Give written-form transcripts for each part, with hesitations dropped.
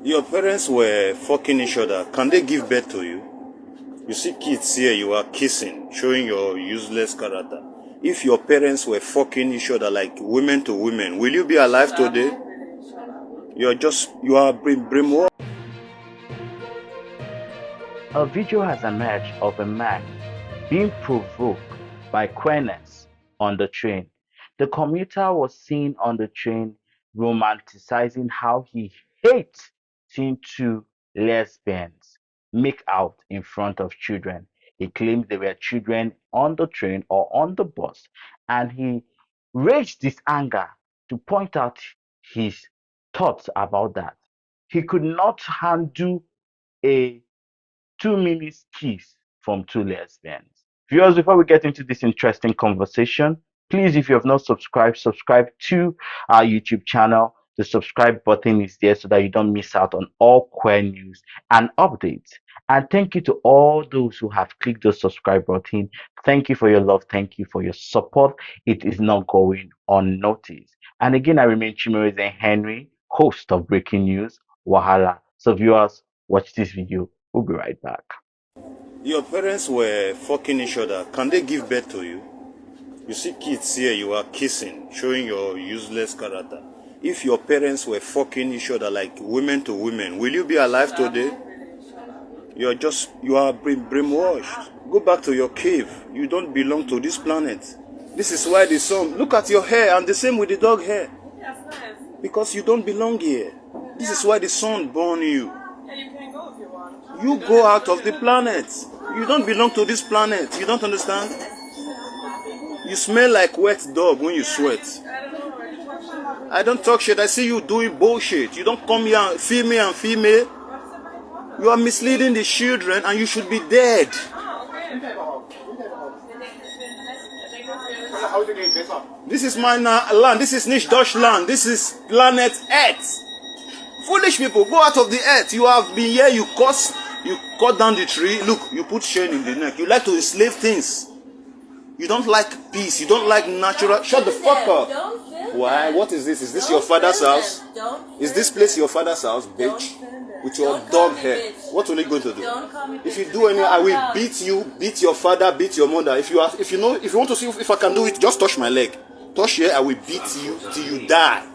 Your parents were fucking each other. Can they give birth to you? You see kids here, you are kissing, showing your useless character. If your parents were fucking each other like women to women, will you be alive today? You are brainwashed. A video has emerged of a man being provoked by queerness on the train. The commuter was seen on the train romanticizing how he hates seeing two lesbians make out in front of children. He claimed there were children on the train or on the bus, and he raised his anger to point out his thoughts about that. He could not handle a 2 minute kiss from two lesbians. Viewers, before we get into this interesting conversation, please, if you have not subscribed, subscribe to our YouTube channel. The subscribe button is there so that you don't miss out on all queer news and updates. And thank you to all those who have clicked the subscribe button. Thank you for your love. Thank you for your support. It is not going unnoticed. And again, I remain Chimerize Henry, host of Breaking News Wahala. So viewers, watch this video. We'll be right back. Your parents were fucking each other. Can they give birth to you? You see kids here, you are kissing, showing your useless character. If your parents were fucking each other like women to women, will you be alive today? You are brainwashed. Go back to your cave. You don't belong to this planet. This is why the sun, look at your hair, and the same with the dog hair. Because you don't belong here. This is why the sun born you. You can go if you want. You go out of the planet. You don't belong to this planet. You don't understand? You smell like wet dog when you sweat. I don't talk shit. I see you doing bullshit. You don't come here and female. You are misleading the children and you should be dead. This is my land. This is nicht Deutschland. This is planet Earth. Foolish people, go out of the earth. You have been here, you cut down the tree. Look, you put chain in the neck. You like to enslave things. You don't like peace. You don't like natural. Shut the fuck up. Why? What is this? Is this your father's house? Is this place your father's house, bitch? With your dog hair. What will you going to do? If you do any, I will beat you, beat your father, beat your mother. If you want to see if I can do it, just touch my leg. Touch here, I will beat you till you die.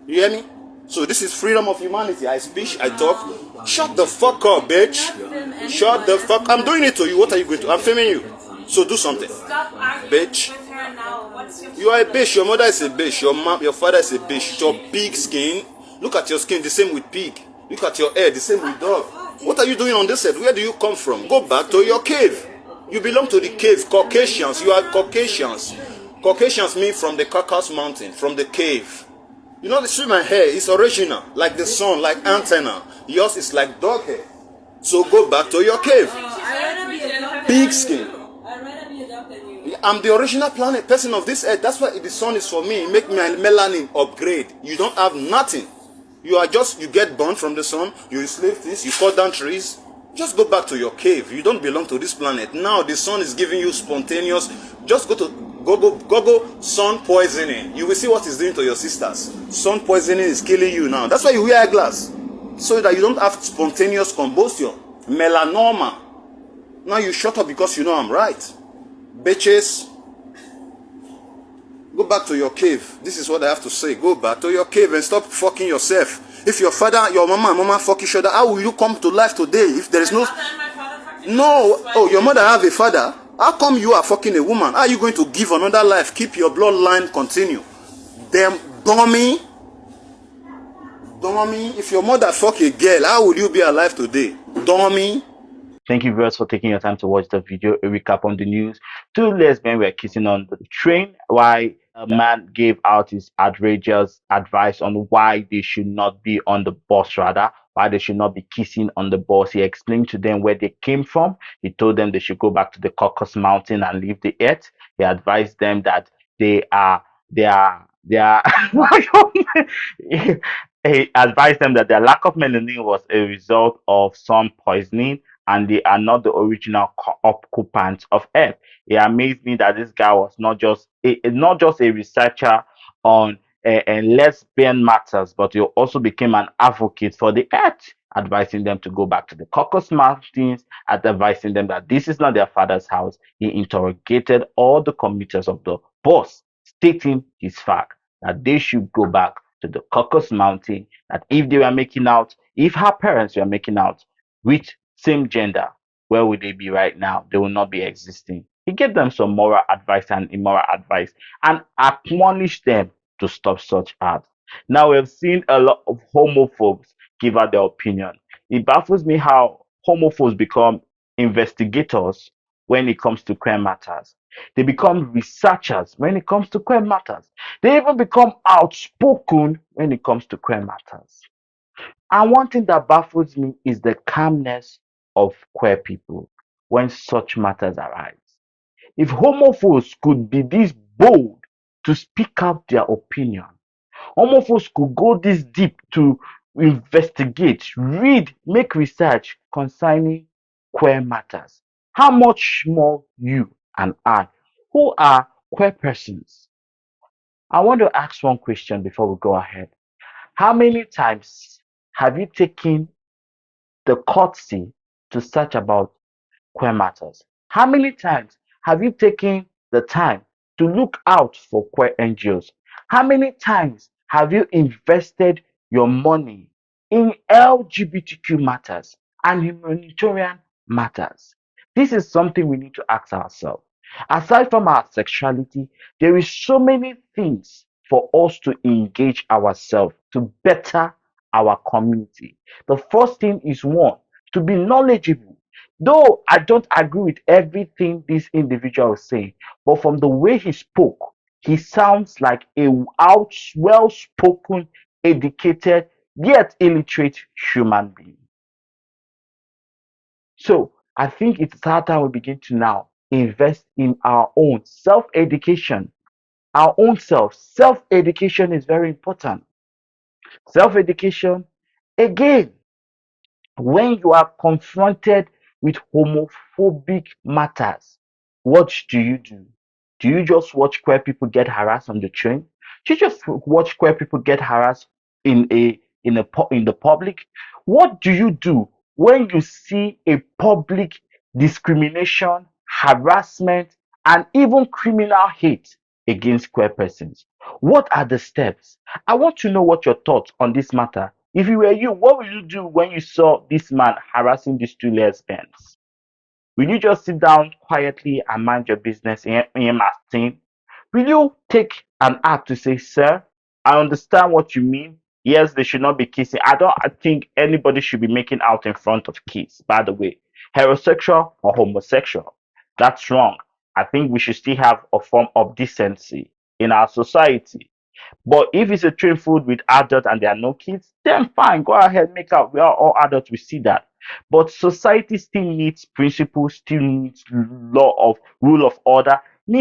You hear me? So this is freedom of humanity. I speak, I talk. Shut the fuck up, bitch. Shut the fuck. I'm doing it to you. What are you going to? I'm filming you. So do something. Bitch. You are a bitch. Your mother is a bitch. Your father is a bitch. Your pig skin. Look at your skin. The same with pig. Look at your hair. The same with dog. What are you doing on this side? Where do you come from? Go back to your cave. You belong to the cave. Caucasians. You are Caucasians. Caucasians mean from the Caucasus mountain. From the cave. You know, see my hair is original, like the sun, like antenna. Yours is like dog hair. So go back to your cave. Pig skin. I'm the original person of this earth. That's why the sun is for me. Make my melanin upgrade. You don't have nothing. You get burned from the sun. You enslave things. You cut down trees. Just go back to your cave. You don't belong to this planet. Now the sun is giving you spontaneous. Just go to Google sun poisoning. You will see what it's doing to your sisters. Sun poisoning is killing you now. That's why you wear eyeglass. So that you don't have spontaneous combustion. Melanoma. Now you shut up because you know I'm right. Bitches. Go back to your cave. This is what I have to say. Go back to your cave and stop fucking yourself. If your father, your mama and mama fuck each other, how will you come to life today if there is no... No. Oh, your mother have a father? How come you are fucking a woman? How are you going to give another life? Keep your bloodline continue. Them dummy. Dummy. If your mother fuck a girl, how would you be alive today? Dummy. Thank you viewers for taking your time to watch the video. A recap on the news. Two lesbians were kissing on the train while a man gave out his outrageous advice on why they should not be on the bus, why they should not be kissing on the bus. He explained to them where they came from. He told them they should go back to the Caucasus Mountain and leave the earth. He advised them that they are he advised them that their lack of melanin was a result of sun poisoning and they are not the original occupants of Earth. It amazed me that this guy was not just a researcher on lesbian matters, but he also became an advocate for the earth, advising them to go back to the Caucasus Mountains, advising them that this is not their father's house. He interrogated all the commuters of the bus, stating his fact that they should go back to the Caucasus Mountain, that if they were making out, if her parents were making out with same gender, where would they be right now? They will not be existing. He gave them some moral advice and immoral advice and admonished them to stop such acts. Now we've seen a lot of homophobes give out their opinion. It baffles me how homophobes become investigators when it comes to queer matters. They become researchers when it comes to queer matters. They even become outspoken when it comes to queer matters. And one thing that baffles me is the calmness of queer people when such matters arise. If homophobes could be this bold to speak out their opinion, homophobes could go this deep to investigate, read, make research concerning queer matters, how much more you and I, who are queer persons? I want to ask one question before we go ahead. How many times have you taken the courtesy to search about queer matters? How many times have you taken the time to look out for queer NGOs? How many times have you invested your money in LGBTQ matters and humanitarian matters? This is something we need to ask ourselves. Aside from our sexuality, there is so many things for us to engage ourselves to better our community. The first thing is one, to be knowledgeable. Though I don't agree with everything this individual is saying, but from the way he spoke, he sounds like a well spoken, educated, yet illiterate human being. So I think it's hard time we begin to now invest in our own self education, our own self. Self education is very important. Self education, again, when you are confronted with homophobic matters, what do you do? Do you just watch queer people get harassed on the train? Do you just watch queer people get harassed in the public? What do you do when you see a public discrimination, harassment, and even criminal hate against queer persons? What are the steps? I want to know what your thoughts on this matter. If you were you, what will you do when you saw this man harassing these two lesbians? Will you just sit down quietly and mind your business in Martin? Will you take an act to say, sir, I understand what you mean. Yes, they should not be kissing. I think anybody should be making out in front of kids, by the way. Heterosexual or homosexual. That's wrong. I think we should still have a form of decency in our society. But if it's a train food with adults and there are no kids, then fine, go ahead, make out. We are all adults, we see that. But society still needs principles, still needs law of rule of order,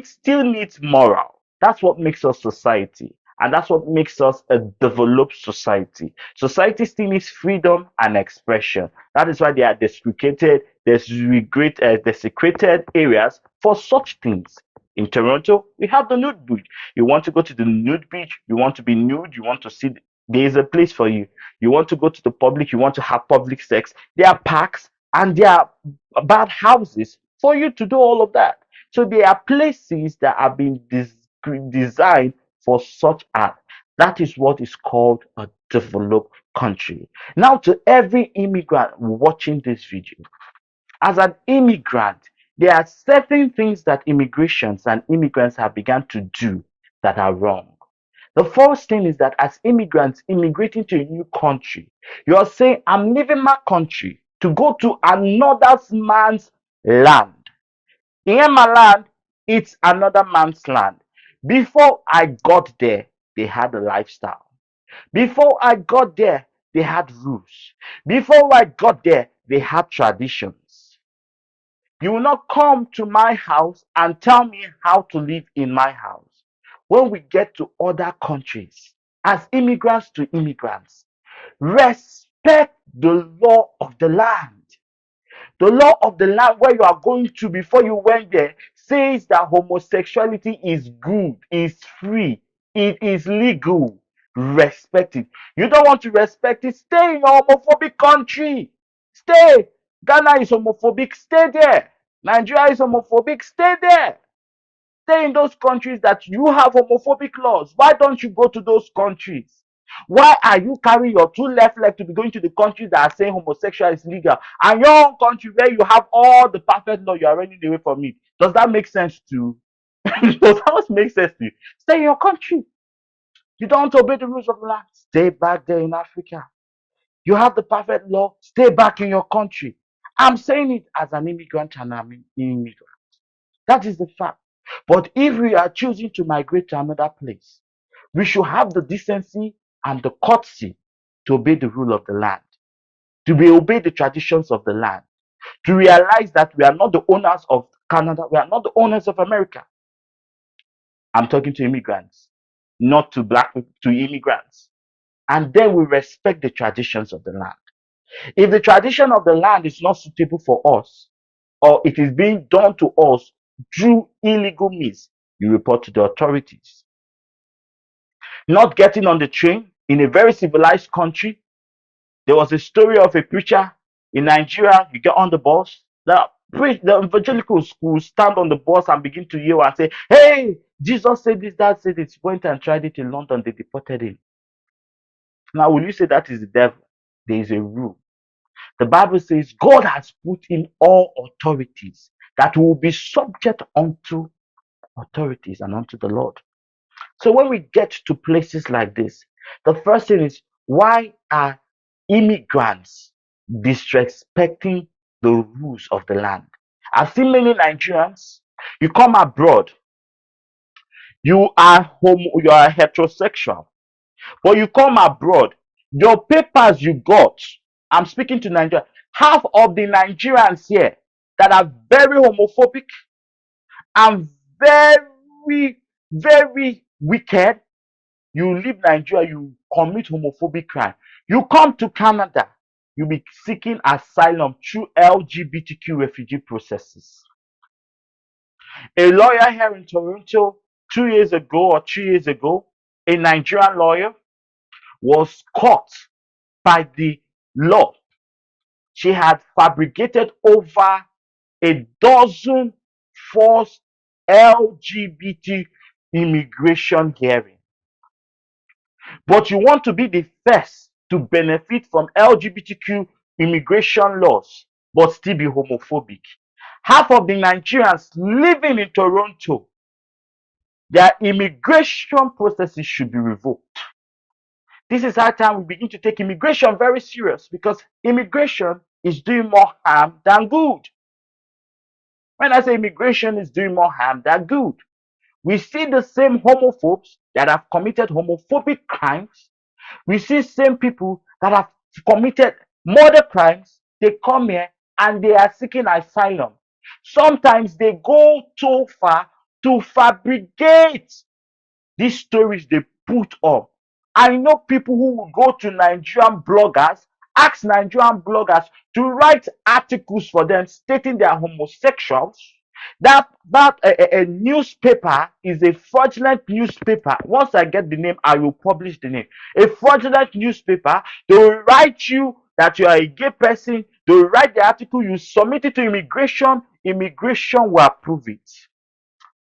still needs moral. That's what makes us society. And that's what makes us a developed society. Society still needs freedom and expression. That is why they are desecrated areas for such things. In Toronto, we have the nude beach. You want to go to the nude beach, you want to be nude, you want to see, there is a place for you. You want to go to the public, you want to have public sex. There are parks and there are bad houses for you to do all of that. So there are places that have been designed for such art. That is what is called a developed country. Now, to every immigrant watching this video, as an immigrant, there are certain things that immigrations and immigrants have begun to do that are wrong. The first thing is that as immigrants immigrating to a new country, you are saying, I'm leaving my country to go to another man's land. In my land, it's another man's land. Before I got there, they had a lifestyle. Before I got there, they had rules. Before I got there, they had traditions. You will not come to my house and tell me how to live in my house. When we get to other countries, as immigrants to immigrants, respect the law of the land. The law of the land where you are going to before you went there says that homosexuality is good, is free. It is legal. Respect it. You don't want to respect it? Stay in your homophobic country. Stay. Ghana is homophobic. Stay there. Nigeria is homophobic. Stay there. Stay in those countries that you have homophobic laws. Why don't you go to those countries? Why are you carrying your two left leg to be going to the countries that are saying homosexual is legal, and your own country where you have all the perfect law, you are running away from it? Does that make sense to you? Does that make sense to you? Stay in your country. You don't obey the rules of the land. Stay back there in Africa. You have the perfect law. Stay back in your country. I'm saying it as an immigrant, and I'm an immigrant. That is the fact. But if we are choosing to migrate to another place, we should have the decency and the courtesy to obey the rule of the land, to obey the traditions of the land, to realize that we are not the owners of Canada, we are not the owners of America. I'm talking to immigrants, not to black people, to immigrants. And then we respect the traditions of the land. If the tradition of the land is not suitable for us, or it is being done to us through illegal means, you report to the authorities. Not getting on the train in a very civilized country. There was a story of a preacher in Nigeria. You get on the bus, the evangelicals will stand on the bus and begin to yell and say, "Hey, Jesus said this, that said it." Went and tried it in London, they deported him. Now, will you say that is the devil? There is a rule. The Bible says God has put in all authorities that will be subject unto authorities and unto the Lord. So when we get to places like this, the first thing is, why are immigrants disrespecting the rules of the land? I've seen many Nigerians, you come abroad, you are heterosexual, but you come abroad, your papers you got, I'm speaking to Nigeria, half of the Nigerians here that are very homophobic and very, very wicked, you leave Nigeria, you commit homophobic crime. You come to Canada, you'll be seeking asylum through LGBTQ refugee processes. A lawyer here in Toronto 2 years ago or 3 years ago, a Nigerian lawyer, was caught by the law. She had fabricated over a dozen false LGBT immigration hearings. But you want to be the first to benefit from LGBTQ immigration laws, but still be homophobic. Half of the Nigerians living in Toronto, their immigration processes should be revoked. This is high time we begin to take immigration very serious, because immigration is doing more harm than good. When I say immigration is doing more harm than good, we see the same homophobes that have committed homophobic crimes. We see same people that have committed murder crimes. They come here and they are seeking asylum. Sometimes they go too far to fabricate these stories they put up. I know people who will go to Nigerian bloggers, ask Nigerian bloggers to write articles for them stating they are homosexuals. That a newspaper is a fraudulent newspaper. Once I get the name, I will publish the name. A fraudulent newspaper, they will write you that you are a gay person. They will write the article, you submit it to immigration. Immigration will approve it.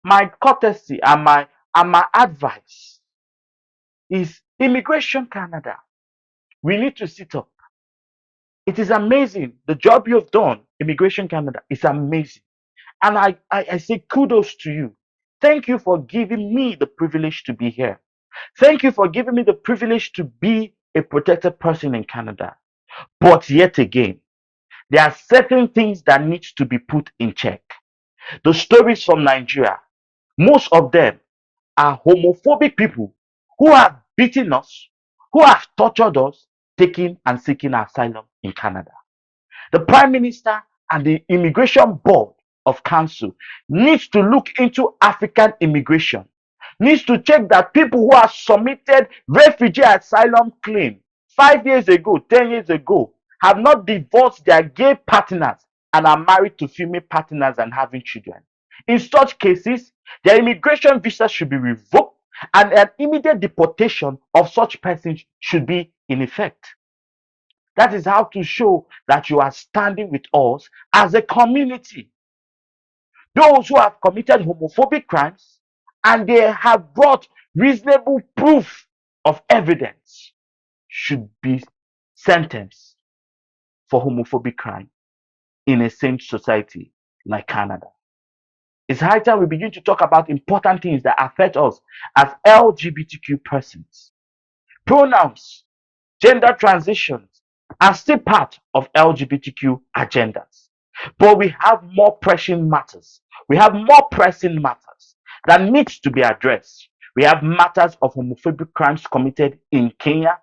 My courtesy and my advice is Immigration Canada. We need to sit up. It is amazing. The job you have done, Immigration Canada, is amazing. And I say kudos to you. Thank you for giving me the privilege to be here. Thank you for giving me the privilege to be a protected person in Canada. But yet again, there are certain things that need to be put in check. The stories from Nigeria, most of them are homophobic people who have beaten us, who have tortured us, taking and seeking asylum in Canada. The Prime Minister and the Immigration Board of Council needs to look into African immigration, needs to check that people who have submitted refugee asylum claim 5 years ago, 10 years ago, have not divorced their gay partners and are married to female partners and having children. In such cases, their immigration visa should be revoked and an immediate deportation of such persons should be in effect. That is how to show that you are standing with us as a community. Those who have committed homophobic crimes and they have brought reasonable proof of evidence should be sentenced for homophobic crime in a sane society like Canada. It's high time we begin to talk about important things that affect us as LGBTQ persons. Pronouns, gender transitions are still part of LGBTQ agendas. But we have more pressing matters. We have more pressing matters that needs to be addressed. We have matters of homophobic crimes committed in Kenya,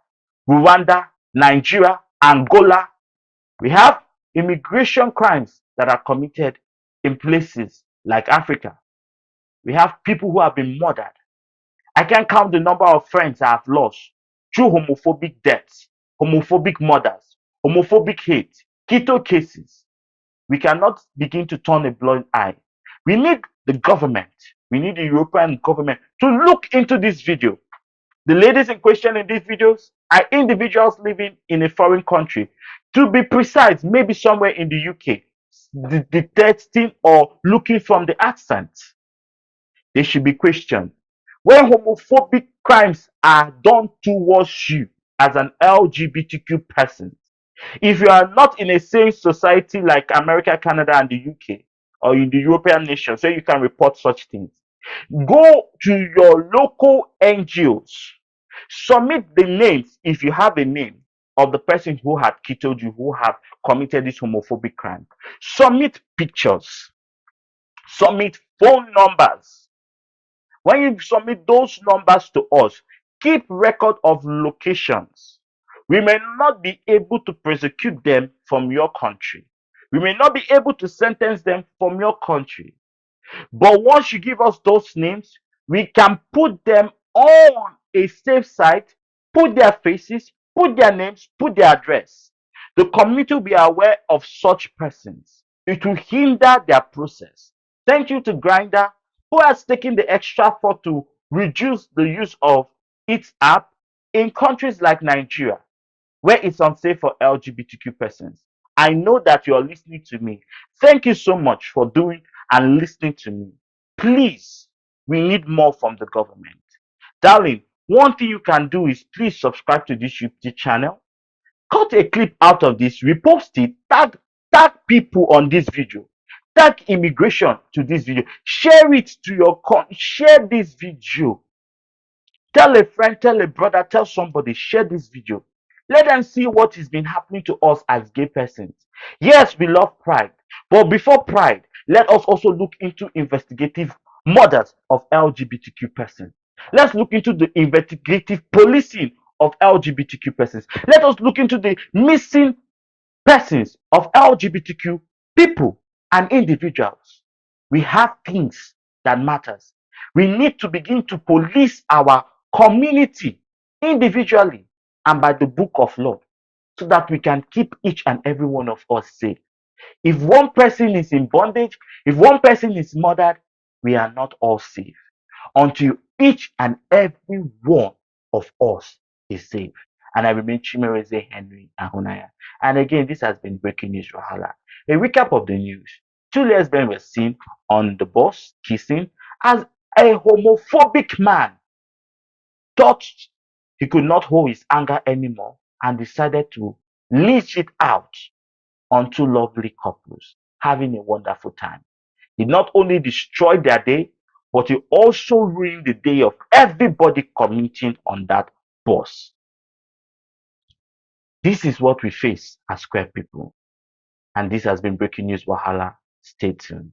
Rwanda, Nigeria, Angola. We have immigration crimes that are committed in places like Africa. We have people who have been murdered. I can't count the number of friends I have lost through homophobic deaths, homophobic murders, homophobic hate, keto cases. We cannot begin to turn a blind eye. We need the government, we need the European government to look into this video. The ladies in question in these videos are individuals living in a foreign country. To be precise, maybe somewhere in the UK, detecting or looking from the accent. They should be questioned. When homophobic crimes are done towards you as an LGBTQ person, if you are not in a sane society like America, Canada, and the UK, or in the European nations, so you can report such things, go to your local NGOs, submit the names, if you have a name, of the person who had killed you, who have committed this homophobic crime. Submit pictures, submit phone numbers. When you submit those numbers to us, keep record of locations. We may not be able to prosecute them from your country. We may not be able to sentence them from your country. But once you give us those names, we can put them on a safe site, put their faces, put their names, put their address. The community will be aware of such persons. It will hinder their process. Thank you to Grindr, who has taken the extra thought to reduce the use of its app in countries like Nigeria, where it's unsafe for LGBTQ persons. I know that you're listening to me. Thank you so much for doing and listening to me. Please, we need more from the government. Darling, one thing you can do is please subscribe to this YouTube channel. Cut a clip out of this, repost it, tag people on this video, tag immigration to this video, share it to your share this video. Tell a friend, tell a brother, tell somebody, share this video. Let them see what has been happening to us as gay persons. Yes, we love pride, but before pride, let us also look into investigative murders of LGBTQ persons. Let's look into the investigative policing of LGBTQ persons. Let us look into the missing persons of LGBTQ people and individuals. We have things that matters. We need to begin to police our community individually and by the book of law so that we can keep each and every one of us safe. If one person is in bondage, if one person is murdered, we are not all safe until each and every one of us is safe. And I remain Chimereze Henry Ahunaya. And again, this has been Breaking News Wahala. A recap of the news. Two lesbians were seen on the bus kissing as a homophobic man thought he could not hold his anger anymore and decided to leash it out on two lovely couples having a wonderful time. He not only destroyed their day, but he also ruined the day of everybody commuting on that bus. This is what we face as queer people. And this has been Breaking News Wahala. Stay tuned.